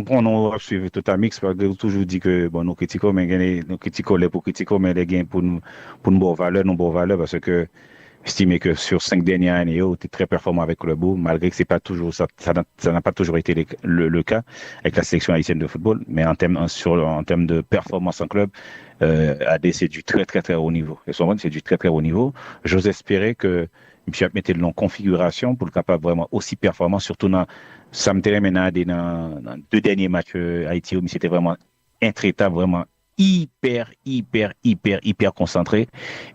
on va suivre tout un mix parce que j'ai toujours dit que bon, nous critiquons, mais nous critiquons les pour critiquer, mais les gains pour nous bonne valeur, nous bonne valeur parce que estimé que sur 5 dernières années, tu es très performant avec le beau, malgré que c'est pas toujours ça n'a pas toujours été le cas avec la sélection haïtienne de football, mais en termes de performance en club, AD c'est du très très très haut niveau. Et souvent c'est du très très haut niveau. J'ose espérer que M. mettait en configuration pour le capable vraiment aussi performant, surtout dans ça me termine maintenant dans 2 derniers matchs Haïti où c'était vraiment intraitable, vraiment hyper concentré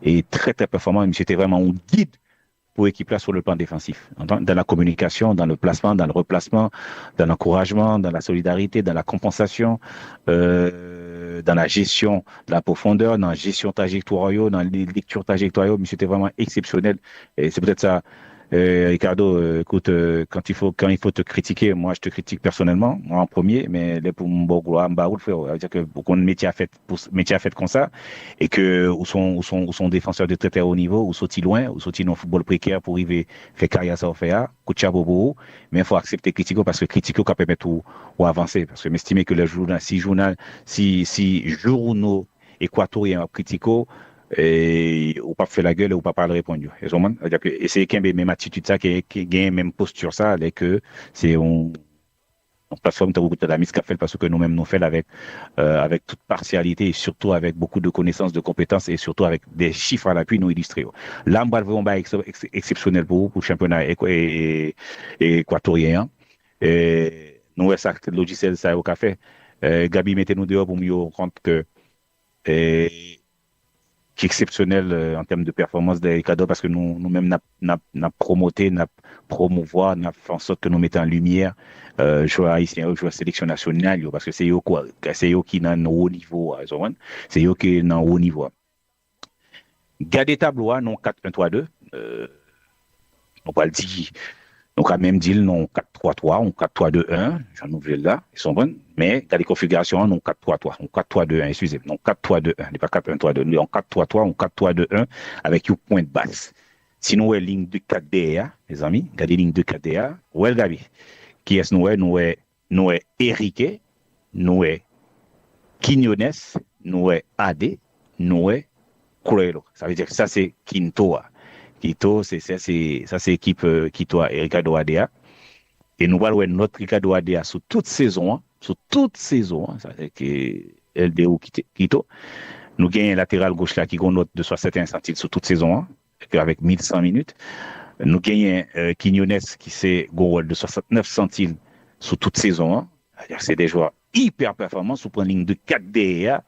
et très, très performant. Mais c'était vraiment un guide pour l'équipe là sur le plan défensif. Dans la communication, dans le placement, dans le replacement, dans l'encouragement, dans la solidarité, dans la compensation, dans la gestion de la profondeur, dans la gestion trajectoire, dans les lectures trajectoire, mais c'était vraiment exceptionnel. Et c'est peut-être ça. Ricardo, écoute, quand il faut te critiquer, moi je te critique personnellement, moi en premier, mais les pour mon bon gloire, frère, ça veut dire que beaucoup de métiers à fait métier à fait comme ça, et que où sont défenseurs de très très haut niveau, où sont-ils loin, où sont-ils dans le football précaire pour arriver faire carrière ça faire, coup de chapeau, mais il faut accepter critiquer parce que critiquer ça permet ou avancer, parce que m'estimer que le journal, si journaux équatoriens critiquent et ou pas faire la gueule ou pas parler répondre. C'est-à-dire que essayer qu'il y ait même attitude ça, qui gagne même posture ça, avec que c'est on plateforme de la mise qu'a fait parce que nous-mêmes nous fait avec toute partialité et surtout avec beaucoup de connaissances, de compétences et surtout avec des chiffres à l'appui nous illustrer. Là, on va le voir exceptionnel pour le championnat équatorien. Et nous, ça, le logiciel, ça, au café. Gabi, mettez-nous dehors pour mieux rendre que et, qui est exceptionnel en termes de performance des cadeaux parce que nous-mêmes, n'a promoté, n'a promouvoir, n'a fait en sorte que nous mettons en lumière joueurs haïtiens, joueurs sélection nationale, parce que c'est eux quoi, c'est eux qui sont un haut niveau, c'est eux qui sont un haut niveau. Garder tableau, non 4-1-3-2, on va le dire, donc, à même dire, non 4-3-3, on 4-3-2-1, j'en ouvre là, ils sont bonnes, mais dans les configurations, non 4-3-3, on 4-3-2-1, excusez, non 4-3-2-1, n'est pas 4-1-3-2, on 4-3-3, on 4-3-2-1 avec une pointe basse. Sinon, ouais, ligne de 4 DA, les amis, regardez ligne de 4 DA, ouais, Gabi, qui est nous est Eric, nous est Quinones, nous est AD, nous est Cruelo. Ça veut dire que ça, c'est Quintoa. Quito, ça, c'est équipe Quito et Ricardo Adea. Et nous allons notre Ricardo Adea sur toute saison, ça fait que LDO Quito. Nous gagnons un latéral gauche là qui a une note de 61 centimes sur toute saison, avec 1100 minutes. Nous gagnons Quinones qui c'est goal de 69 centimes sur toute saison. C'est des joueurs hyper performants sous une ligne de 4 DA.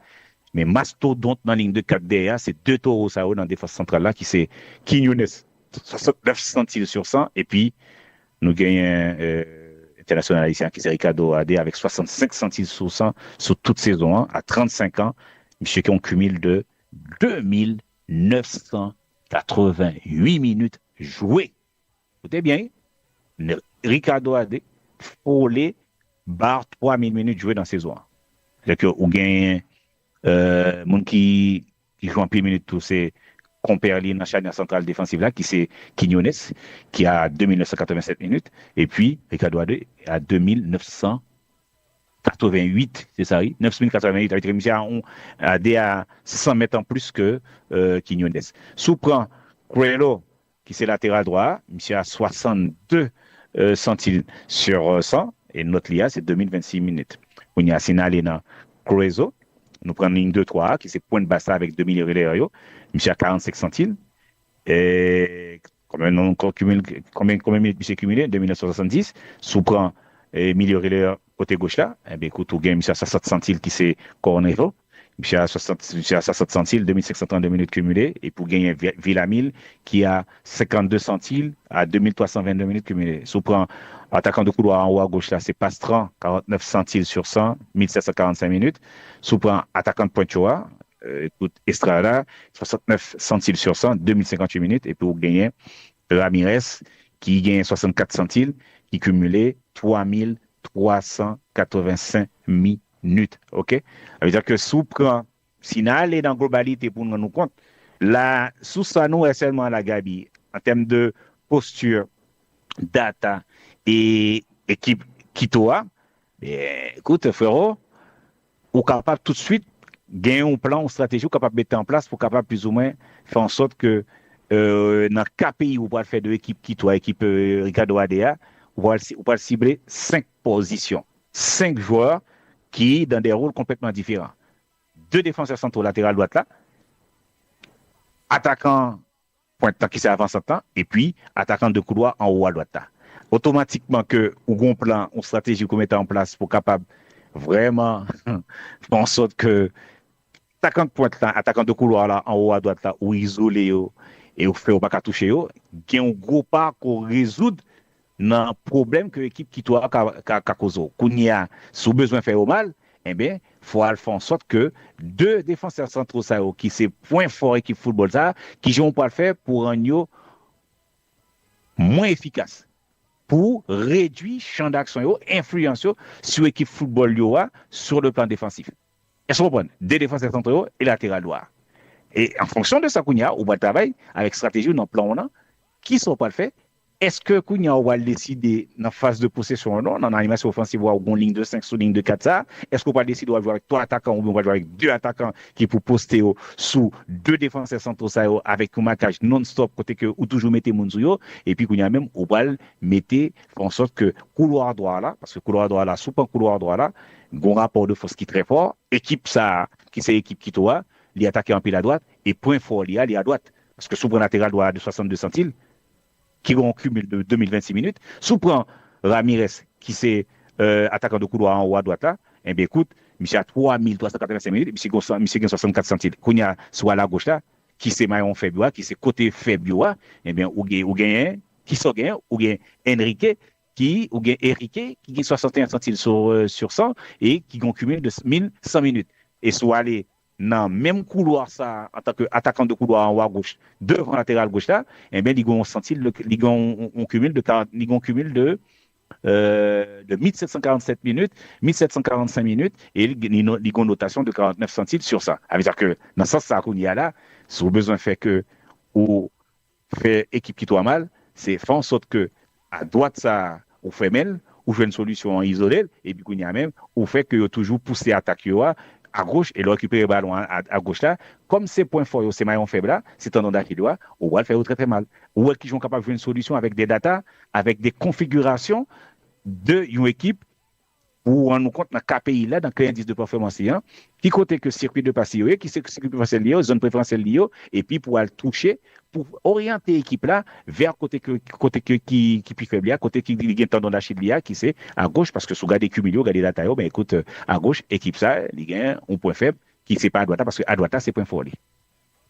Mais mastodonte dans la ligne de 4 DA, c'est deux taureaux ça dans la défense centrale là qui c'est Quinones 69 centimes sur 100 et puis nous gagnons international haïtien qui c'est Ricardo Adé avec 65 centimes sur 100 sur toute saison à 35 ans. Monsieur qui ont cumul de 2988 minutes jouées. Écoutez bien, Ricardo Adé frôlé barre 3000 minutes jouées dans la saison. C'est-à-dire que vous gagnez monde qui joue en pied minute tout c'est Comperli dans la charnière centrale défensive là qui c'est Quinones qui a 2987 minutes et puis Ricardo Adé a 2988 c'est ça oui 9088 avec Michel Adé à 100 mètres en plus que Quinones sous prend Coelho qui c'est latéral droit Michel a 62 centimes sur 100 et notre LIA c'est 2026 minutes on y a signalé dans Coelho. Nous prenons ligne 2-3, qui c'est point de basse avec 2 millions de monsieur à 45 centimes. Et combien monsieur cumulé 2970. Sous prend millions côté gauche là. Eh bien, écoute, ou gain monsieur à 60 centimes qui c'est Cornejo. Monsieur à 60 centimes, 2532 minutes cumulées. Et pour gagner Villamil qui a 52 centimes à 2322 minutes cumulées. Sous prend attaquant de couloir en haut à gauche, là, c'est Pastran, 49 centimes sur 100, 1745 minutes. Sous-prend attaquant de Poinchoa, écoute, Estrada, 69 centimes sur 100, 2058 minutes. Et pour gagner, Ramirez, qui gagne 64 centimes, qui cumulait 3385 minutes. OK? Ça veut dire que sous-prend, si nous allons dans la globalité pour nous rendre compte, là, sous ça, nous, est seulement la Gabi, en termes de posture, data, et équipe Kitoa, Mais écoute, frérot, ou capable tout de suite gagner un plan, une stratégie, ou capable de mettre en place pour capable plus ou moins faire en sorte que dans quatre pays où on va faire de l'équipe qui toi, équipe Ricardo Adea, on va cibler 5 positions, 5 joueurs qui dans des rôles complètement différents. 2 défenseurs centraux latéral droite là, attaquant pointant qui s'est avancé en temps, et puis attaquant de couloir en haut à droite là. Automatiquement que ou un plan, une stratégie qu'on met en place pour capable vraiment faire en sorte que attaquant de pointe là, attaquant de couloir là, en haut à droite là, ou isolé yo, et ou fait ou pas toucher yo, il y a un gros pas qu'on résout dans le problème que l'équipe qui doit causer. Qu'on y a sous besoin de faire au mal, eh bien, il faut faire en sorte que 2 défenseurs centraux ça, qui c'est point fort équipe football ça, qui jouent pas le faire pour rendre moins efficace, pour réduire le champ d'action, influence sur l'équipe football sur le plan défensif. Est-ce que vous comprenez? 2 défenseurs centraux et latéral droit. Et en fonction de ça, Kounia, on va travailler avec stratégie dans le plan qui ne sont pas le fait. Est-ce que Kounia va décider dans la phase de possession ou non, dans l'animation offensive, ou en ligne de 5 sous ligne de 4 ça? Est-ce qu'on va décider de jouer avec 3 attaquants ou on va jouer avec 2 attaquants qui pour poster sous 2 défenseurs centraux ça, avec un marquage non-stop côté que ou toujours mettez Mounzouyo et puis Kounia même on va mettre en sorte que couloir droit là, parce que couloir droit là, sous couloir droit là, un rapport de force qui est très fort, équipe ça, qui c'est équipe qui toi, il attaque en pile à droite et point fort il y a à droite. Parce que sous latéral droit de 62 centiles, qui ont un cumul de 2026 minutes. Sous prend Ramirez, qui c'est attaquant de couloir en haut à droite là, eh bien écoute, monsieur a 3385 minutes, monsieur a 64 centiles. Qu'on y a soit à la gauche là, qui c'est maillon faible, qui c'est côté faible, eh bien, ou gagne, qui sont gagnés, ou gagne Enrique, ou gagne Eric, qui gagne 61 centiles sur 100 et qui ont un cumul de 1100 minutes. Et soit aller dans le même couloir ça, en tant qu'attaquant de couloir en haut à gauche, devant latéral gauche là, eh bien, ils ont senti on cumule de 1747 minutes, 1745 minutes, et ils ont une notation de 49 centimes sur ça. Ça veut dire que dans ce sens, ça qu'on y a là, si vous besoin fait que, ou fait équipe qui doit mal, c'est faire en sorte que, à droite, ça, ou fait mal, ou fait une solution isolée, et puis qu'on y a même, ou fait que toujours pousser attaque à gauche et le récupérer le ballon à gauche là, comme c'est point fort, c'est maillon faible là, c'est tendance qui doit, on va le faire très très mal. Ou est-ce qu'ils sont capables de faire une solution avec des data, avec des configurations d'une équipe pour on nous compte dans KPI là, dans l'indice de performance, qui côté que circuit de passe, qui c'est circuit de passe lié, zone préférentielle liée, et puis pour aller toucher, pour orienter l'équipe là vers côté qui puis faible, côté qui gagne tendon d'Achille lié, qui c'est à gauche, parce que si vous regardez cumulio, regardez la taille, ben écoute, à gauche, équipe ça, il gagne un point faible, qui c'est pas à droite, parce que à droite, c'est point fort.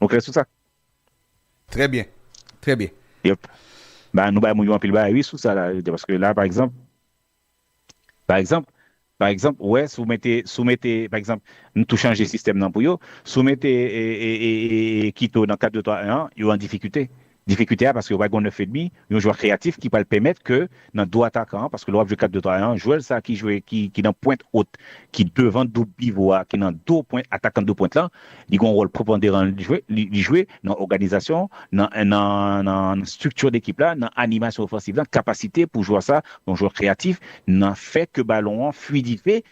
Donc, c'est tout ça. Très bien. Très bien. Yep. Ben, nous, mouillons un pile bas, oui, sous ça, là, parce que là, par exemple, ouais, soumettez, par exemple, nous tout changer le système dans pour yo, soumettez Quito dans 4-2-3-1, ils ont en difficulté. Difficulté parce que vous avez un 9,5, un joueur créatif qui peut le permettre que dans deux attaquants, parce que l'Europe joue 4-2-3-1, joueur ça qui joue, qui dans pointe haute, qui devant double pivot, qui dans deux points, attaquant deux pointes là, il a un rôle prépondérant de jouer dans l'organisation, dans structure d'équipe là, dans animation offensive là, capacité pour jouer ça, un joueur créatif, n'a fait que ballon fluidifié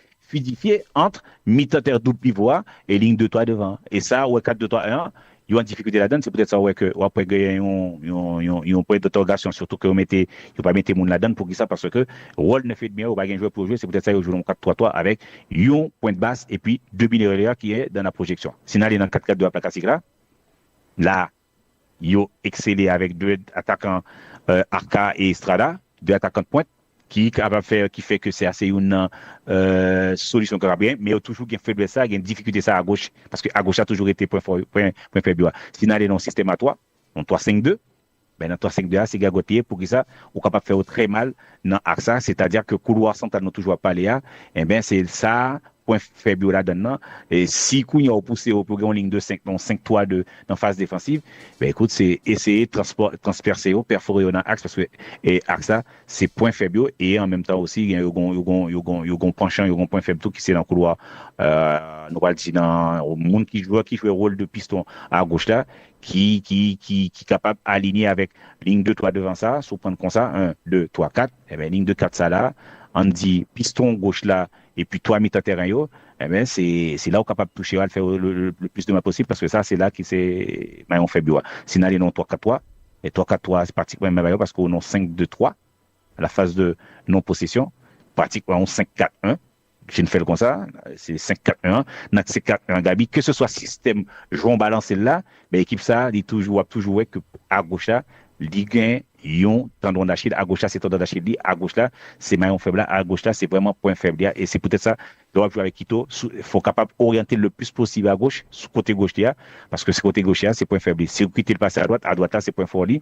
entre mi-terre double pivot et ligne de 3 devant. Et ça, ouais, 4-2-3-1, il y a une difficulté là-dedans, c'est peut-être ça ouais, que après il y a un point d'interrogation, surtout que vous ne pas mettre monde là-dedans pour qui ça, parce que rôle ne fait de bien, ou pas un joueur pour jouer, c'est peut-être ça, vous jouez en 4-3-3 avec un point de basse et puis deux binéralières qui est dans la projection. Sinon, il est dans 4-4-2 à la classique là, ils ont excellé avec deux attaquants Arca et Estrada, deux attaquants de pointe, qui fait que c'est assez une solution qui va bien, mais il y a toujours une faiblesse, il y a une difficulté ça à gauche, parce que à gauche a toujours été point faible. Si on est dans le système à 3, en 3-5-2, ben dans 3-5-2, c'est gagotier pour que ça, on est capable de faire très mal dans l'axe, c'est-à-dire que couloir central n'a toujours pas là, et bien c'est ça, point faible là-dedans. Et si Kounia a poussé au programme en ligne de 5, non 5-3-2 dans phase défensive, ben écoute, c'est essayer de transpercer, perforer dans l'axe, parce que axe, c'est point faible, et en même temps aussi, il y a un penchant, il y a un point faible tout qui c'est dans le couloir, nous va dire dans le monde qui joue le rôle de piston à gauche là, qui est capable d'aligner avec ligne 2-3 devant ça, sous prendre comme ça, 1, 2, 3, 4, et bien ligne de 4 ça là, on dit piston gauche là, et puis 3 mi-temps terrain, yo, eh ben, c'est là où capable de toucher, à faire le plus de mal possible, parce que ça, c'est là qui c'est, on fait bien. Sinon, les non 3-4-3, et 3-4-3, c'est pratiquement même parce qu'on a 5-2-3, à la phase de non-possession, pratiquement on 5-4-1. Je ne fais comme ça, c'est 5-4-1, c'est 4-1 Gabi, que ce soit système jouant balancé là, mais l'équipe ça, il toujours que à gauche là, Ligue 1, yon tendon d'Achille, à gauche là, c'est tendon d'Achille, à gauche là, c'est maillon faible là, à gauche là, c'est vraiment point faible là, et c'est peut-être ça, il doit jouer avec Quito, il faut capable orienter le plus possible à gauche, sous côté gauche là, parce que ce côté gauche là, c'est point faible. Si vous quittez le passé à droite là, c'est point fort là.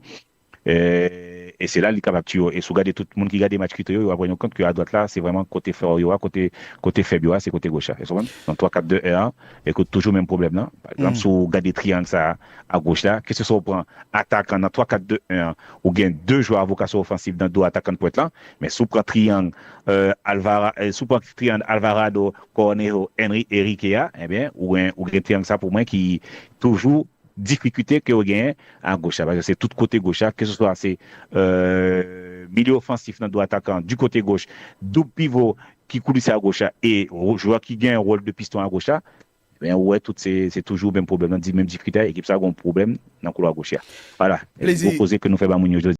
Et c'est là qu'il est capable de tuer. Et si vous regardez tout le monde qui regarde des matchs critéo, il va prendre compte qu'à droite là, c'est vraiment côté fort, côté faible, c'est côté gauche. Donc 3-4-2-1, et que toujours le même problème là. Par exemple, si vous regardez triangle ça à gauche là, que ce soit pour attaquant dans 3-4-2-1, ou bien deux joueurs à vocation offensive dans deux attaquants de pointe là, mais si vous prenez triangle Alvarado, Cornejo, Henry, Eriquea, eh bien, ou un triangle ça pour moi qui toujours difficulté que vous gagnez à gauche, parce que c'est tout côté gauche, que ce soit c'est milieu offensif dans deux attaquants du côté gauche, double pivot qui coulisse à gauche et joueur qui gagne un rôle de piston à gauche, ben ouais, c'est toujours le même problème, même difficulté, équipe ça a un problème dans le couloir gauche. Voilà. Plaisir. Opposé que nous faisons aujourd'hui.